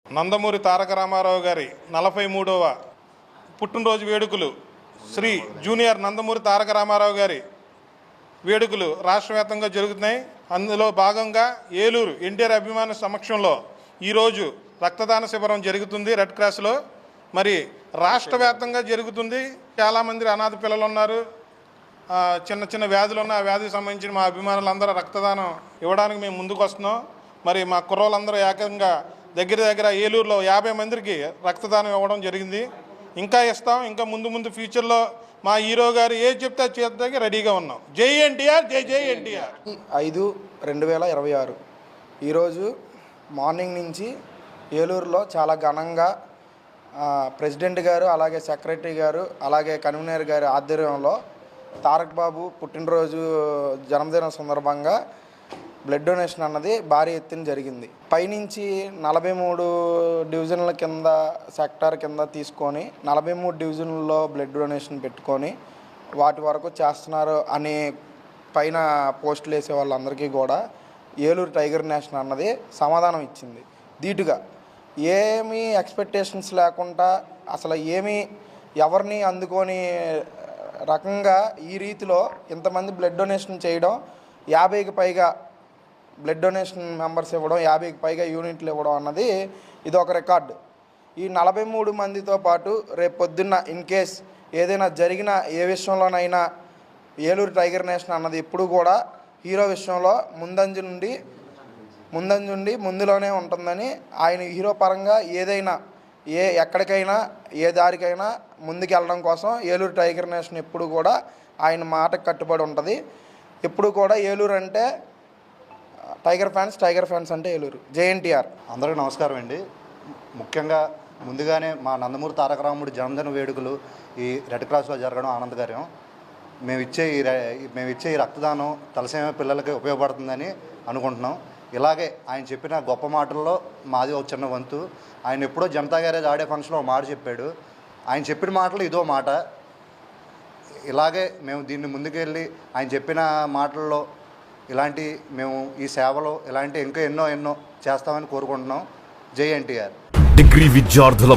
నందమూరి తారక రామారావు గారి 43వ పుట్టినరోజు వేడుకలు శ్రీ జూనియర్ నందమూరి తారక రామారావు గారి వేడుకలు రాష్ట్రవ్యాప్తంగా జరుగుతున్నాయి. అందులో భాగంగా ఏలూరు ఎన్టీఆర్ అభిమాన సమక్షంలో ఈరోజు రక్తదాన శిబిరం జరుగుతుంది రెడ్ క్రాస్లో. మరి రాష్ట్రవ్యాప్తంగా జరుగుతుంది. చాలామంది అనాథ పిల్లలు ఉన్నారు, చిన్న చిన్న వ్యాధులు ఉన్న ఆ వ్యాధికి సంబంధించిన మా అభిమానులందరూ రక్తదానం ఇవ్వడానికి మేము ముందుకు వస్తున్నాం. మరి మా కుర్రోళ్ళందరూ ఏకంగా దగ్గర ఏలూరులో 50 మందికి రక్తదానం ఇవ్వడం జరిగింది. ఇంకా ఇస్తాం. ఇంకా ముందు ఫ్యూచర్లో మా హీరో గారు ఏది చెప్తే చేయడానికి రెడీగా ఉన్నాం. జై ఎన్టీఆర్, జై జై ఎన్టీఆర్. 5/2026 ఈరోజు మార్నింగ్ నుంచి ఏలూరులో చాలా ఘనంగా ప్రెసిడెంట్ గారు, అలాగే సెక్రటరీ గారు, అలాగే కన్వీనర్ గారి ఆధ్వర్యంలో తారక్ బాబు పుట్టినరోజు జన్మదిన సందర్భంగా బ్లడ్ డొనేషన్ అన్నది భారీ ఎత్తున జరిగింది. పైనుంచి 43 డివిజన్ల కింద సెక్టార్ కింద తీసుకొని 43 డివిజన్లలో బ్లడ్ డొనేషన్ పెట్టుకొని వాటి వరకు చేస్తున్నారు అనే పైన పోస్టులు వేసే వాళ్ళందరికీ కూడా ఏలూరు టైగర్ నేషన్ అన్నది సమాధానం ఇచ్చింది. ధీటుగా ఏమీ ఎక్స్పెక్టేషన్స్ లేకుండా అసలు ఎవరిని అందుకొని రకంగా ఈ రీతిలో ఇంతమంది బ్లడ్ డొనేషన్ చేయడం, 50కి పైగా బ్లడ్ డొనేషన్ మెంబర్స్ ఇవ్వడం, 50కి పైగా యూనిట్లు ఇవ్వడం అన్నది ఇది ఒక రికార్డు. ఈ 43 మందితో పాటు రేపు పొద్దున్న ఇన్ కేస్ ఏదైనా జరిగిన ఏ విషయంలోనైనా ఏలూరు టైగర్ నేషన్ అన్నది ఎప్పుడు కూడా హీరో విషయంలో ముందులోనే ఉంటుందని ఆయన హీరో పరంగా ఏదైనా ఎక్కడికైనా ఏ దారికైనా ముందుకెళ్ళడం కోసం ఏలూరు టైగర్ నేషన్ ఎప్పుడు కూడా ఆయన మాటకు కట్టుబడి ఉంటుంది. ఎప్పుడు కూడా ఏలూరు అంటే టైగర్ ఫ్యాన్స్ అంటే ఏలూరు. జేఎన్టీఆర్. అందరికీ నమస్కారం అండి. ముఖ్యంగా ముందుగానే మా నందమూరి తారక రాముడి జన్మదిన వేడుకలు ఈ రెడ్ క్రాస్లో జరగడం ఆనందకరం. మేము ఇచ్చే ఈ రక్తదానం తలసేమ పిల్లలకి ఉపయోగపడుతుందని అనుకుంటున్నాం. ఇలాగే ఆయన చెప్పిన గొప్ప మాటల్లో మాది ఒక చిన్న వంతు. ఆయన ఎప్పుడో జనతా గ్యారేజ్ ఆడే ఫంక్షన్లో ఒక మాట చెప్పాడు. ఆయన చెప్పిన మాటలు ఇదో మాట. ఇలాగే మేము దీన్ని ముందుకెళ్ళి ఆయన చెప్పిన మాటల్లో మేము ఈ సేవలో ఇలాంటి ఇంకా ఎన్నో చేస్తామని కోరుకుంటున్నాం. జై ఎన్టీఆర్. డిగ్రీ విద్యార్థుల